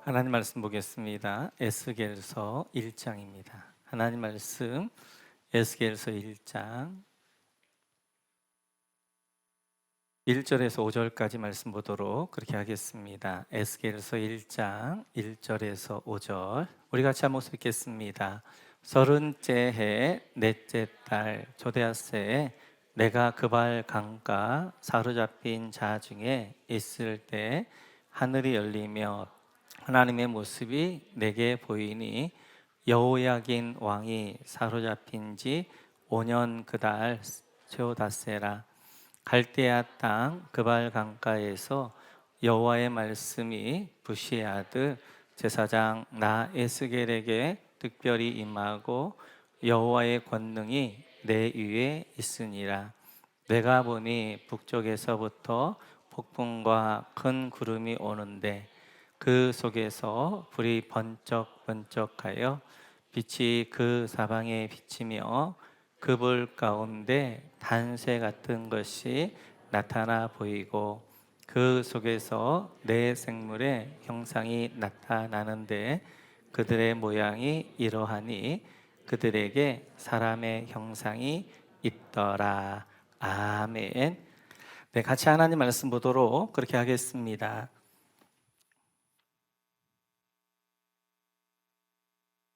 하나님 말씀 보겠습니다. 에스겔서 1장입니다. 하나님 말씀 에스겔서 1장 1절에서 5절까지 말씀 보도록 그렇게 하겠습니다. 에스겔서 1장 1절에서 5절 우리 같이 한번 읽겠습니다. 30째 해 넷째 달 조데아스에 내가 그발 강가 사로잡힌 자 중에 있을 때 하늘이 열리며 하나님의 모습이 내게 보이니 여호야긴 왕이 사로잡힌 지 5년 그달 세오다세라. 갈대아 땅 그발 강가에서 여호와의 말씀이 부시의 아들 제사장 나 에스겔에게 특별히 임하고 여호와의 권능이 내 위에 있으니라. 내가 보니 북쪽에서부터 폭풍과 큰 구름이 오는데 그 속에서 불이 번쩍번쩍하여 빛이 그 사방에 비치며 그 불 가운데 단새 같은 것이 나타나 보이고 그 속에서 네 생물의 형상이 나타나는데 그들의 모양이 이러하니 그들에게 사람의 형상이 있더라. 아멘. 네, 같이 하나님 말씀 보도록 그렇게 하겠습니다.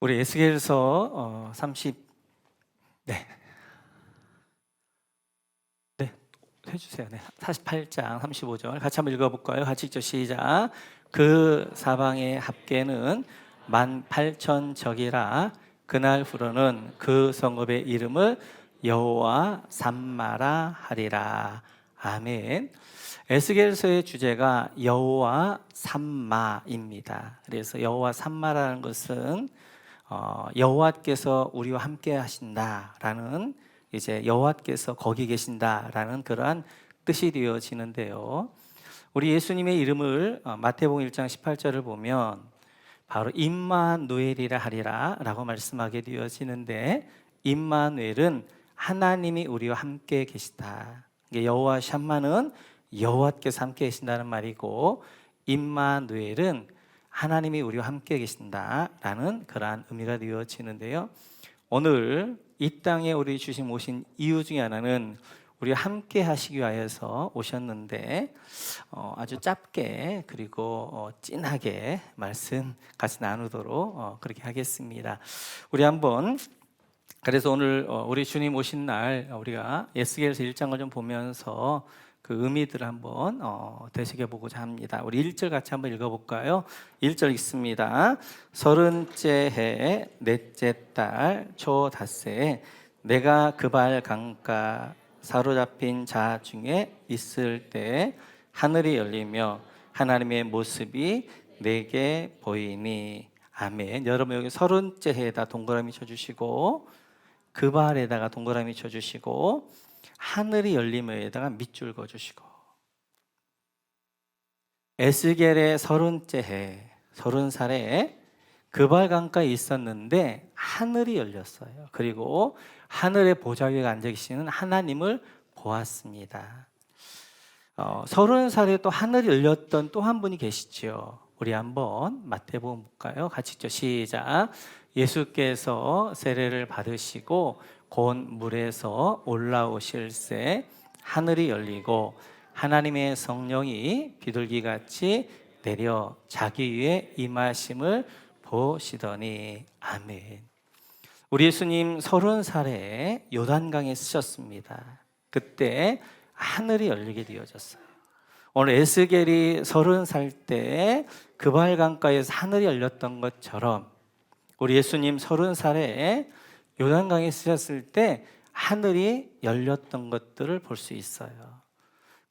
우리 에스겔서 30 해주세요. 48장 35절 같이 한번 읽어볼까요? 같이 읽죠. 시작. 그 사방의 합계는 18,000적이라 그날 후로는 그 성읍의 이름을 여호와 삼마라 하리라. 아멘. 에스겔서의 주제가 여호와 삼마입니다. 그래서 여호와 삼마라는 것은 여호와께서 우리와 함께 하신다라는, 이제 여호와께서 거기 계신다라는 그러한 뜻이 되어지는데요. 우리 예수님의 이름을 마태복음 1장 18절을 보면 바로 임마누엘이라 하리라 라고 말씀하게 되어지는데, 임마누엘은 하나님이 우리와 함께 계시다. 여호와 샴마는 여호와께서 함께 계신다는 말이고, 임마누엘은 하나님이 우리와 함께 계신다라는 그러한 의미가 되어지는데요. 오늘 이 땅에 우리 주님 오신 이유 중에 하나는 우리 함께 하시기 위해서 오셨는데, 아주 짧게 그리고 진하게 말씀 같이 나누도록 그렇게 하겠습니다. 우리 한번, 그래서 오늘 우리 주님 오신 날 우리가 에스겔서 1장을 좀 보면서 그 의미들을 한번 되새겨보고자 합니다. 우리 1절 같이 한번 읽어볼까요? 1절 읽습니다. 30째 해 넷째 달 초 닷새에 내가 그발 강가 사로잡힌 자 중에 있을 때 하늘이 열리며 하나님의 모습이 내게 보이니. 아멘. 여러분 여기 30째 해에다 동그라미 쳐주시고, 그발에다가 동그라미 쳐주시고, 하늘이 열림에다가 밑줄 그어주시고, 에스겔의 30째 해 30살에 그발 강가에 있었는데 하늘이 열렸어요. 그리고 하늘의 보좌 위에 앉아 계시는 하나님을 보았습니다. 30살에 또 하늘이 열렸던 또 한 분이 계시죠. 우리 한번 마태복음 볼까요? 같이 읽죠. 시작. 예수께서 세례를 받으시고 곧 물에서 올라오실새 하늘이 열리고 하나님의 성령이 비둘기같이 내려 자기 위에 임하심을 보시더니. 아멘. 우리 예수님 30살에 요단강에 쓰셨습니다. 그때 하늘이 열리게 되어졌어요. 오늘 에스겔이 30살 때 그발 강가에서 하늘이 열렸던 것처럼 우리 예수님 30살에 요단강에 쓰셨을 때 하늘이 열렸던 것들을 볼 수 있어요.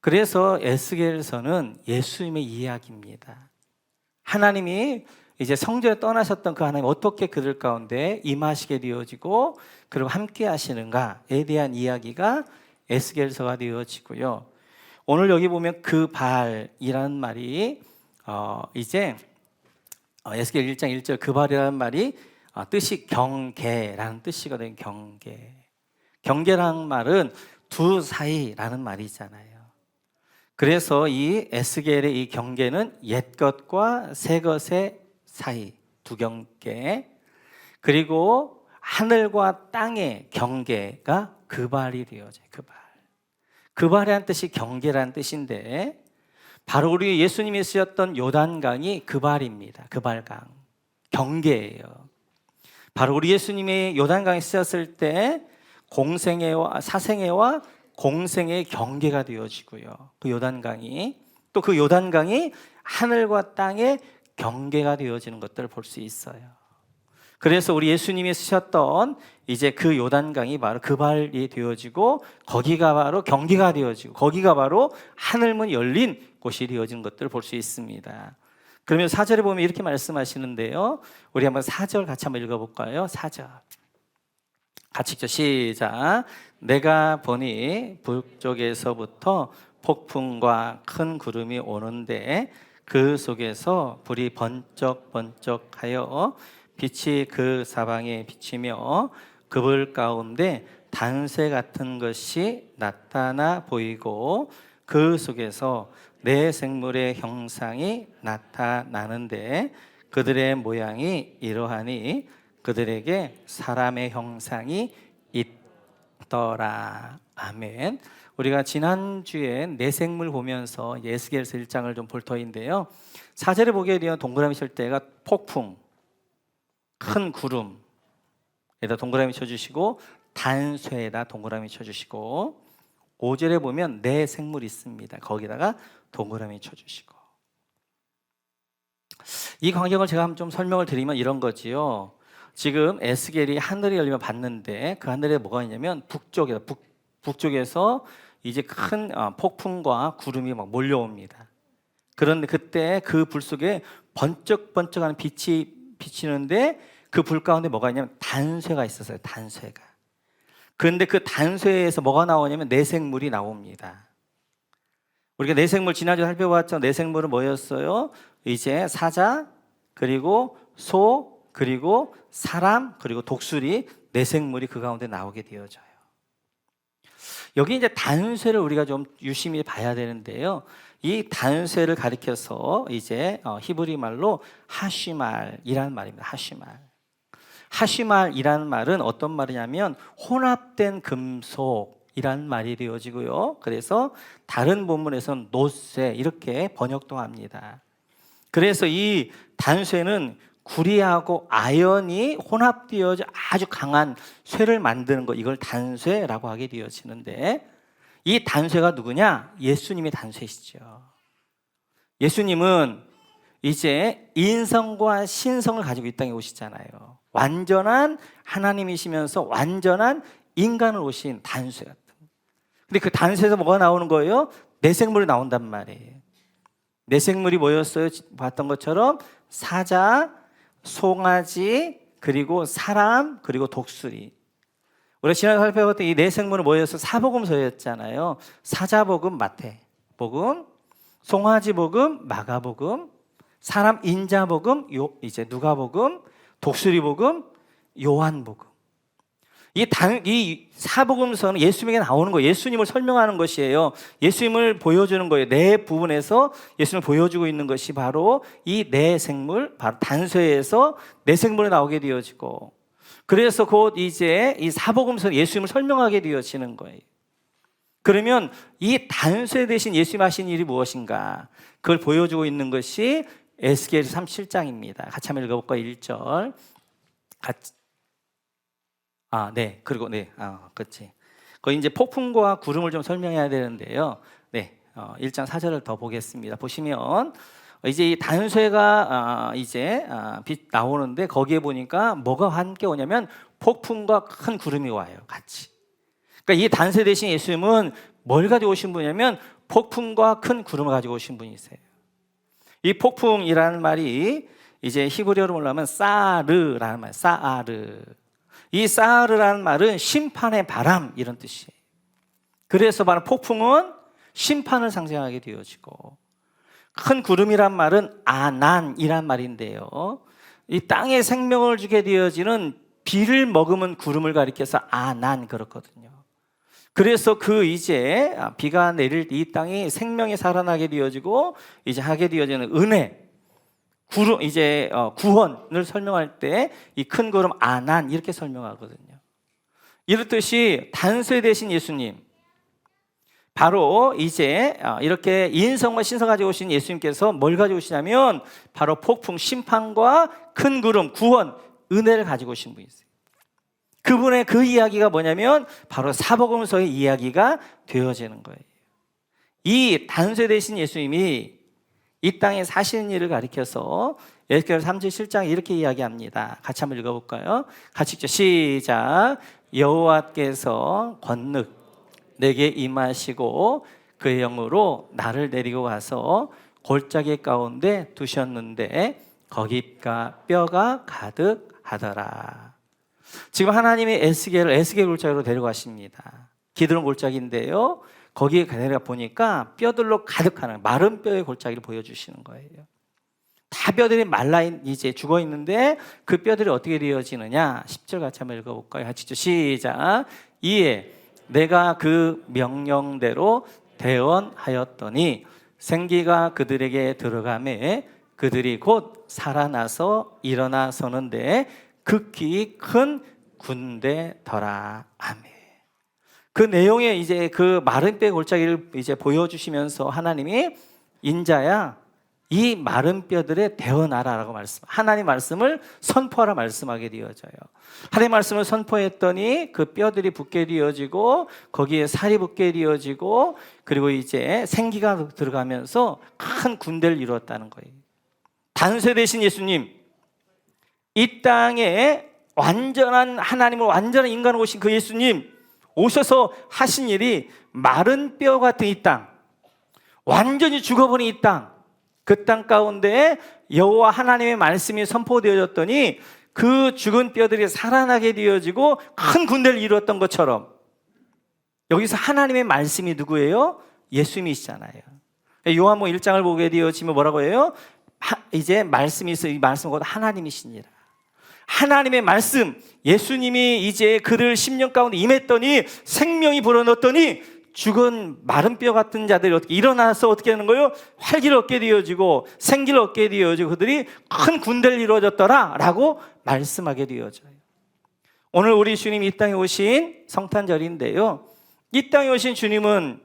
그래서 에스겔서는 예수님의 이야기입니다. 하나님이 이제 성전에 떠나셨던 그 하나님 어떻게 그들 가운데 임하시게 되어지고 그리고 함께 하시는가에 대한 이야기가 에스겔서가 되어지고요. 오늘 여기 보면 그 발이라는 말이 이제 에스겔 1장 1절 그 발이라는 말이 뜻이 경계라는 뜻이거든요. 경계. 경계라는 말은 두 사이라는 말이잖아요. 그래서 이 에스겔의 이 경계는 옛 것과 새 것의 사이 두 경계, 그리고 하늘과 땅의 경계가 그발이 되어져요. 그발이라는 뜻이 경계라는 뜻인데, 바로 우리 예수님이 쓰셨던 요단강이 그발입니다. 그발강, 경계예요. 바로 우리 예수님이 요단강에 쓰셨을 때 공생애와 사생애와 공생애의 경계가 되어지고요. 그 요단강이, 또 그 요단강이 하늘과 땅의 경계가 되어지는 것들을 볼 수 있어요. 그래서 우리 예수님이 쓰셨던 이제 그 요단강이 바로 그발이 되어지고, 거기가 바로 경계가 되어지고, 거기가 바로 하늘문이 열린 곳이 되어진 것들을 볼 수 있습니다. 그러면 4절에 보면 이렇게 말씀하시는데요. 우리 한번 4절 같이 한번 읽어볼까요? 4절 같이 읽죠. 시작. 내가 보니 북쪽에서부터 폭풍과 큰 구름이 오는데 그 속에서 불이 번쩍번쩍하여 빛이 그 사방에 비치며 그 불 가운데 단쇠 같은 것이 나타나 보이고, 그 속에서 네 생물의 형상이 나타나는데 그들의 모양이 이러하니 그들에게 사람의 형상이 있더라. 아멘. 우리가 지난주에 네 생물 보면서 에스겔서 1장을 좀 볼 터인데요, 4절에 보게 되면 동그라미 칠 때가 폭풍, 큰 구름에다 동그라미 쳐주시고, 단쇠에다 동그라미 쳐주시고, 5절에 보면 네 생물이 있습니다. 거기다가 동그라미 쳐주시고. 이 광경을 제가 좀 설명을 드리면 이런 거지요. 지금 에스겔이 하늘이 열리면 봤는데 그 하늘에 뭐가 있냐면 북쪽에서 이제 큰 폭풍과 구름이 막 몰려옵니다. 그런데 그때 그 불 속에 번쩍번쩍하는 빛이 비치는데 그 불 가운데 뭐가 있냐면 단쇠가 있었어요. 단쇠가. 그런데 그 단쇠에서 뭐가 나오냐면 내생물이 나옵니다. 우리가 내생물 지난주에 살펴봤죠. 내생물은 뭐였어요? 이제 사자, 그리고 소, 그리고 사람, 그리고 독수리, 내생물이 그 가운데 나오게 되어져요. 여기 이제 단쇠를 우리가 좀 유심히 봐야 되는데요, 이 단쇠를 가리켜서 이제 히브리 말로 하시말이라는 말입니다. 하시말이라는 말은 어떤 말이냐면 혼합된 금속이라는 말이 되어지고요, 그래서 다른 본문에서는 노쇠 이렇게 번역도 합니다. 그래서 이 단쇠는 구리하고 아연이 혼합되어져 아주 강한 쇠를 만드는 것, 이걸 단쇠라고 하게 되어지는데, 이 단쇠가 누구냐? 예수님의 단쇠시죠. 예수님은 이제 인성과 신성을 가지고 이 땅에 오시잖아요. 완전한 하나님이시면서 완전한 인간을 오신 단쇠 같은. 근데 그 단쇠에서 뭐가 나오는 거예요? 내생물이 나온단 말이에요. 내생물이 뭐였어요? 봤던 것처럼 사자, 송아지, 그리고 사람, 그리고 독수리. 우리가 지난주에 살펴봤던 이 네 생물은 뭐였어요? 사복음서였잖아요. 사자복음, 마태복음, 송아지복음, 마가복음, 사람 인자복음, 이제 누가복음, 독수리복음, 요한복음. 이 사복음서는 예수님에게 나오는 거예요. 예수님을 설명하는 것이에요. 예수님을 보여주는 거예요. 네 부분에서 예수님을 보여주고 있는 것이 바로 이 네 생물, 바로 단쇠에서 네 생물이 나오게 되어지고, 그래서 곧 이제 이 사복음서는 예수님을 설명하게 되어지는 거예요. 그러면 이 단쇠 대신 예수님 하신 일이 무엇인가? 그걸 보여주고 있는 것이 에스겔 37장입니다. 같이 한번 읽어볼까요? 1절. 같이. 그렇지. 거기 이제 폭풍과 구름을 좀 설명해야 되는데요. 1장 4절을 더 보겠습니다. 보시면 이제 이 단쇠가 빛 나오는데 거기에 보니까 뭐가 함께 오냐면 폭풍과 큰 구름이 와요. 같이. 그러니까 이 단쇠 대신 예수님은 뭘 가지고 오신 분이냐면 폭풍과 큰 구름을 가지고 오신 분이세요. 이 폭풍이라는 말이 이제 히브리어로 말하면 사르라는 말, 사아르. 이 사르라는 말은 심판의 바람 이런 뜻이에요. 그래서 바로 폭풍은 심판을 상징하게 되어지고, 큰 구름이란 말은 아난이란 말인데요, 이 땅에 생명을 주게 되어지는 비를 머금은 구름을 가리켜서 아난 그렇거든요. 그래서 그 이제 비가 내릴 이 땅이 생명이 살아나게 되어지고 이제 하게 되어지는 은혜, 구원을 설명할 때 이 큰 구름 아난 이렇게 설명하거든요. 이렇듯이 단소에 대신 예수님, 바로 이제 이렇게 인성과 신성 가지고 오신 예수님께서 뭘 가지고 오시냐면 바로 폭풍, 심판과 큰 구름, 구원, 은혜를 가지고 오신 분이세요. 그분의 그 이야기가 뭐냐면 바로 사복음서의 이야기가 되어지는 거예요. 이 단소에 대신 예수님이 이 땅에 사시는 일을 가리켜서 에스겔 37장 이렇게 이야기합니다. 같이 한번 읽어볼까요? 같이 읽죠. 시작. 여호와께서 권능 내게 임하시고 그의 영으로 나를 데리고 가서 골짜기 가운데 두셨는데 거기가 뼈가 가득하더라. 지금 하나님이 에스겔을 골짜기로 데려가십니다. 기드론 골짜기인데요, 거기에 데려가 보니까 뼈들로 가득한 마른 뼈의 골짜기를 보여주시는 거예요. 다 뼈들이 이제 죽어 있는데 그 뼈들이 어떻게 되어지느냐? 10절 같이 한번 읽어볼까요? 같이 시작. 이에 내가 그 명령대로 대언하였더니 생기가 그들에게 들어가매 그들이 곧 살아나서 일어나 서는데 극히 큰 군대더라. 아멘. 그 내용에 이제 그 마른 뼈 골짜기를 이제 보여주시면서 하나님이 인자야 이 마른 뼈들에 대언하라라고 하나님 말씀을 선포하라 말씀하게 되어져요. 하나님 말씀을 선포했더니 그 뼈들이 붙게 되어지고 거기에 살이 붙게 되어지고 그리고 이제 생기가 들어가면서 큰 군대를 이루었다는 거예요. 단소 되신 예수님, 이 땅에 완전한 하나님을 완전한 인간으로 오신 그 예수님 오셔서 하신 일이 마른 뼈 같은 이 땅, 완전히 죽어버린 이 땅, 그 땅 가운데 여호와 하나님의 말씀이 선포되어졌더니 그 죽은 뼈들이 살아나게 되어지고 큰 군대를 이루었던 것처럼 여기서 하나님의 말씀이 누구예요? 예수님이시잖아요. 요한복음 1장을 보게 되어지면 뭐라고 해요? 이제 말씀이 있어, 이 말씀은 곧 하나님이시니라. 하나님의 말씀, 예수님이 이제 그를 10년 가운데 임했더니 생명이 불어넣었더니 죽은 마른 뼈 같은 자들이 어떻게 일어나서 어떻게 하는 거예요? 활기를 얻게 되어지고 생기를 얻게 되어지고 그들이 큰 군대를 이루어졌더라 라고 말씀하게 되어져요. 오늘 우리 주님이 이 땅에 오신 성탄절인데요, 이 땅에 오신 주님은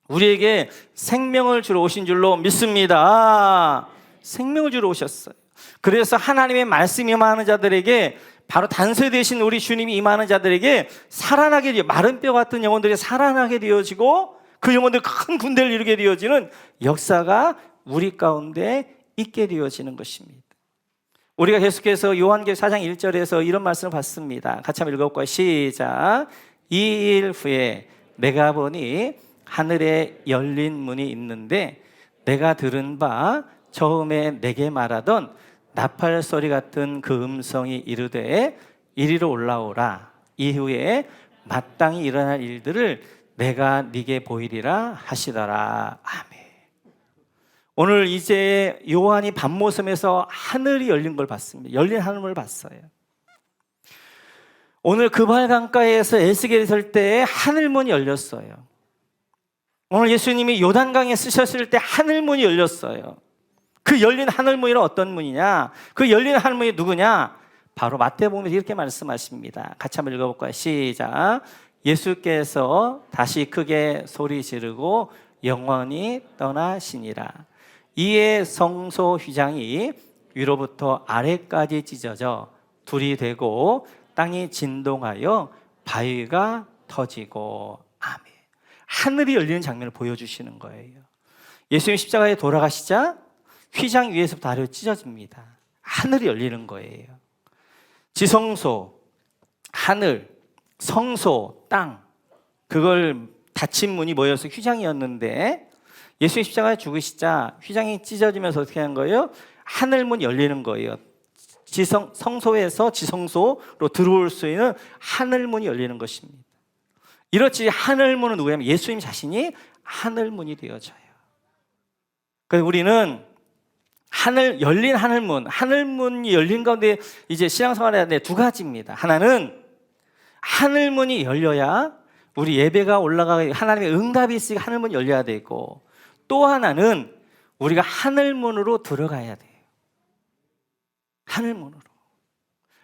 우리에게 생명을 주러 오신 줄로 믿습니다. 생명을 주러 오셨어요. 그래서 하나님의 말씀이 임하는 자들에게, 바로 단소에 되신 우리 주님이 임하는 자들에게 살아나게 되어, 마른 뼈 같은 영혼들이 살아나게 되어지고 그 영혼들 큰 군대를 이루게 되어지는 역사가 우리 가운데 있게 되어지는 것입니다. 우리가 계속해서 요한계시록 4장 1절에서 이런 말씀을 봤습니다. 같이 한번 읽어볼까요? 시작. 이 일 후에 내가 보니 하늘에 열린 문이 있는데 내가 들은 바 처음에 내게 말하던 나팔 소리 같은 그 음성이 이르되 이리로 올라오라. 이후에 마땅히 일어날 일들을 내가 네게 보이리라 하시더라. 아멘. 오늘 이제 요한이 밤모섬에서 하늘이 열린 걸 봤습니다. 열린 하늘을 봤어요. 오늘 그발 강가에서 에스겔이 설 때 하늘문이 열렸어요. 오늘 예수님이 요단강에 쓰셨을 때 하늘문이 열렸어요. 그 열린 하늘문이 어떤 문이냐? 그 열린 하늘문이 누구냐? 바로 마태복음에서 이렇게 말씀하십니다. 같이 한번 읽어볼까요? 시작. 예수께서 다시 크게 소리 지르고 영원히 떠나시니라. 이에 성소 휘장이 위로부터 아래까지 찢어져 둘이 되고 땅이 진동하여 바위가 터지고. 아멘. 하늘이 열리는 장면을 보여주시는 거예요. 예수님 십자가에 돌아가시자 휘장 위에서부터 아래로 찢어집니다. 하늘이 열리는 거예요. 지성소, 하늘, 성소, 땅, 그걸 닫힌 문이 모여서 휘장이었는데 예수님 십자가에 죽으시자 휘장이 찢어지면서 어떻게 하는 거예요? 하늘문이 열리는 거예요. 성소에서 지성소로 들어올 수 있는 하늘문이 열리는 것입니다. 이렇지 하늘문은 누구냐면 예수님 자신이 하늘문이 되어져요. 그래서 우리는 열린 하늘문이 열린 가운데 이제 신앙생활을 해야 돼. 두 가지입니다. 하나는 하늘문이 열려야 우리 예배가 올라가고 하나님의 응답이 있으니까 하늘문이 열려야 되고, 또 하나는 우리가 하늘문으로 들어가야 돼요. 하늘문으로.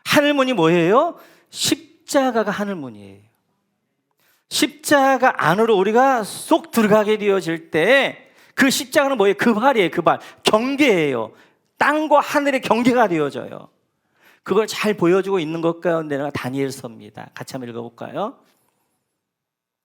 하늘문이 뭐예요? 십자가가 하늘문이에요. 십자가 안으로 우리가 쏙 들어가게 되어질 때 그 십자가는 뭐예요? 그 발이에요. 그 발. 경계예요. 땅과 하늘의 경계가 되어져요. 그걸 잘 보여주고 있는 것 가운데가 다니엘서입니다. 같이 한번 읽어볼까요?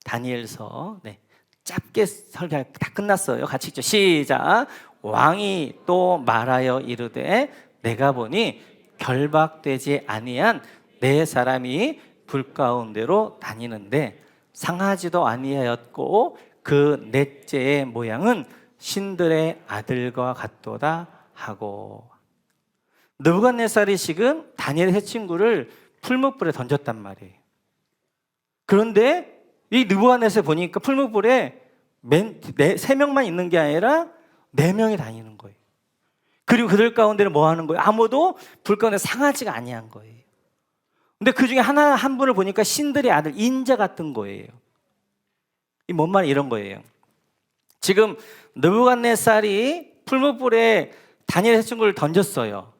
다니엘서. 네. 짧게 설교 다 끝났어요. 같이 읽죠. 시작. 왕이 또 말하여 이르되 내가 보니 결박되지 아니한 네 사람이 불 가운데로 다니는데 상하지도 아니하였고 그 넷째의 모양은 신들의 아들과 같도다 하고. 느부갓네살이 지금 다니엘의 세 친구를 풀무불에 던졌단 말이에요. 그런데 이 느부갓네살 보니까 풀무불에 세 명만 있는 게 아니라 4명이 다니는 거예요. 그리고 그들 가운데는 뭐 하는 거예요? 아무도 불 가운데 상하지가 아니한 거예요. 근데 그 중에 한 분을 보니까 신들의 아들 인자 같은 거예요. 이 뭔 말 이런 거예요. 지금 느부갓네살이 풀무불에 다니엘 세 친구를 던졌어요.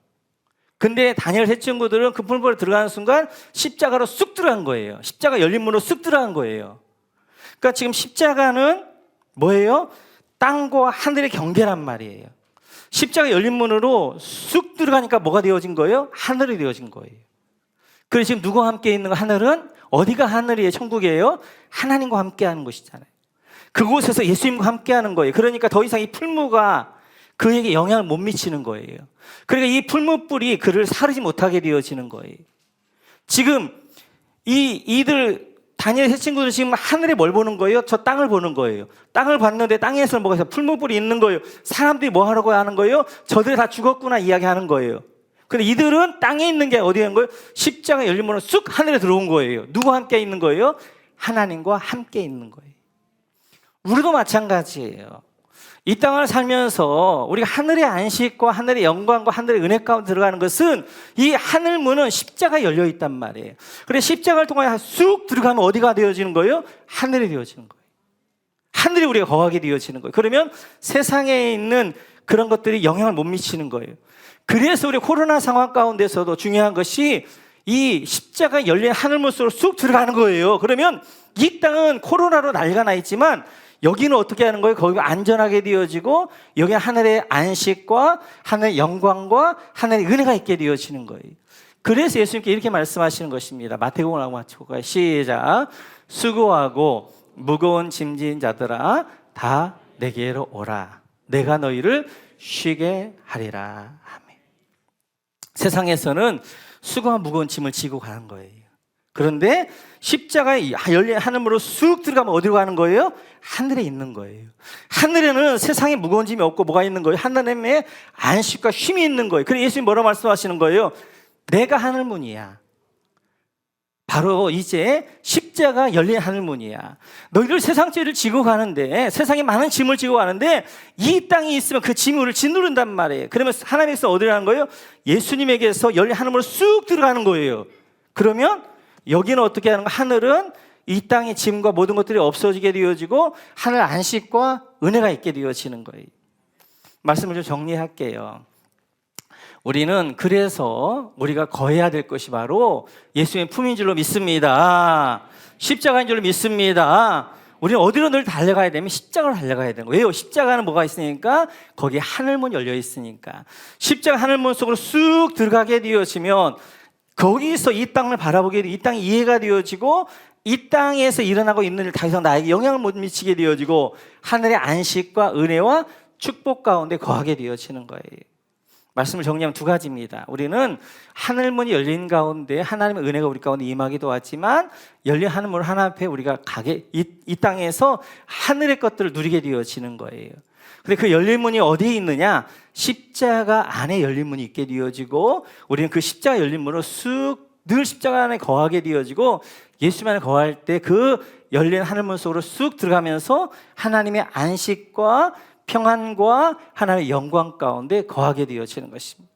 근데 다니엘 세 친구들은 그 풀무불에 들어가는 순간 십자가로 쑥 들어간 거예요. 십자가 열린 문으로 쑥 들어간 거예요. 그러니까 지금 십자가는 뭐예요? 땅과 하늘의 경계란 말이에요. 십자가 열린 문으로 쑥 들어가니까 뭐가 되어진 거예요? 하늘이 되어진 거예요. 그래서 지금 누구와 함께 있는 거? 하늘은 어디가 하늘이에요? 천국이에요? 하나님과 함께 하는 곳이잖아요. 그곳에서 예수님과 함께 하는 거예요. 그러니까 더 이상 이 풀무가 그에게 영향을 못 미치는 거예요. 그러니까 이 풀무불이 그를 사르지 못하게 되어지는 거예요. 지금 이들 다니엘 세 친구들 지금 하늘에 뭘 보는 거예요? 저 땅을 보는 거예요. 땅을 봤는데 땅에서 뭐가 있어요? 풀무불이 있는 거예요. 사람들이 뭐 하라고 하는 거예요? 저들이 다 죽었구나 이야기하는 거예요. 근데 이들은 땅에 있는 게 어디에 있는 거예요? 십자가 열린 문으로 쑥 하늘에 들어온 거예요. 누구와 함께 있는 거예요? 하나님과 함께 있는 거예요. 우리도 마찬가지예요. 이 땅을 살면서 우리가 하늘의 안식과 하늘의 영광과 하늘의 은혜 가운데 들어가는 것은 이 하늘 문은 십자가 열려 있단 말이에요. 그래 십자가를 통해 쑥 들어가면 어디가 되어지는 거예요? 하늘이 되어지는 거예요. 하늘이 우리가 거하게 되어지는 거예요. 그러면 세상에 있는 그런 것들이 영향을 못 미치는 거예요. 그래서 우리 코로나 상황 가운데서도 중요한 것이 이 십자가 열린 하늘문 속으로 쑥 들어가는 거예요. 그러면 이 땅은 코로나로 난리가 나 있지만 여기는 어떻게 하는 거예요? 거기가 안전하게 되어지고 여기는 하늘의 안식과 하늘의 영광과 하늘의 은혜가 있게 되어지는 거예요. 그래서 예수님께 이렇게 말씀하시는 것입니다. 마태복음을 하고 마치고 가요. 시작. 수고하고 무거운 짐진 자들아 다 내게로 오라. 내가 너희를 쉬게 하리라. 아멘. 세상에서는 수고와 무거운 짐을 지고 가는 거예요. 그런데 십자가에 열린 하늘문으로 쑥 들어가면 어디로 가는 거예요? 하늘에 있는 거예요. 하늘에는 세상에 무거운 짐이 없고 뭐가 있는 거예요? 하나님의 안식과 쉼이 있는 거예요. 그래서 예수님이 뭐라고 말씀하시는 거예요? 내가 하늘문이야. 바로 이제 십자가 열린 하늘문이야. 너희들 세상 죄를 지고 가는데 세상에 많은 짐을 지고 가는데 이 땅에 있으면 그 짐이 우리를 짓누른단 말이에요. 그러면 하나님께서 어디로 가는 거예요? 예수님에게서 열린 하늘문으로 쑥 들어가는 거예요. 그러면 여기는 어떻게 하는 거예요? 하늘은 이 땅의 짐과 모든 것들이 없어지게 되어지고 하늘 안식과 은혜가 있게 되어지는 거예요. 말씀을 좀 정리할게요. 우리는 그래서 우리가 거해야 될 것이 바로 예수의 품인 줄로 믿습니다. 십자가인 줄로 믿습니다. 우리는 어디로 늘 달려가야 되면 십자가로 달려가야 되는 거예요. 왜요? 십자가는 뭐가 있으니까 거기에 하늘문 열려 있으니까. 십자가 하늘문 속으로 쑥 들어가게 되어지면 거기서 이 땅을 바라보게 되고 이 땅이 이해가 되어지고 이 땅에서 일어나고 있는 일 다 이상 나에게 영향을 못 미치게 되어지고 하늘의 안식과 은혜와 축복 가운데 거하게 되어지는 거예요. 말씀을 정리하면 2가지입니다. 우리는 하늘문이 열린 가운데 하나님의 은혜가 우리 가운데 임하기도 하지만 열린 하늘문 하나 앞에 우리가 가게 이 땅에서 하늘의 것들을 누리게 되어지는 거예요. 근데 그 열린 문이 어디에 있느냐? 십자가 안에 열린 문이 있게 되어지고 우리는 그 십자가 열린 문으로 늘 십자가 안에 거하게 되어지고 예수님 안에 거할 때 그 열린 하늘문 속으로 쑥 들어가면서 하나님의 안식과 평안과 하나님의 영광 가운데 거하게 되어지는 것입니다.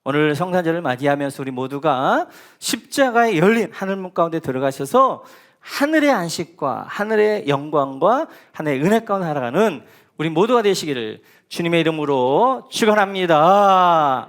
오늘 성탄절을 맞이하면서 우리 모두가 십자가에 열린 하늘문 가운데 들어가셔서 하늘의 안식과 하늘의 영광과 하늘의 은혜 가운데 살아가는 우리 모두가 되시기를 주님의 이름으로 축원합니다.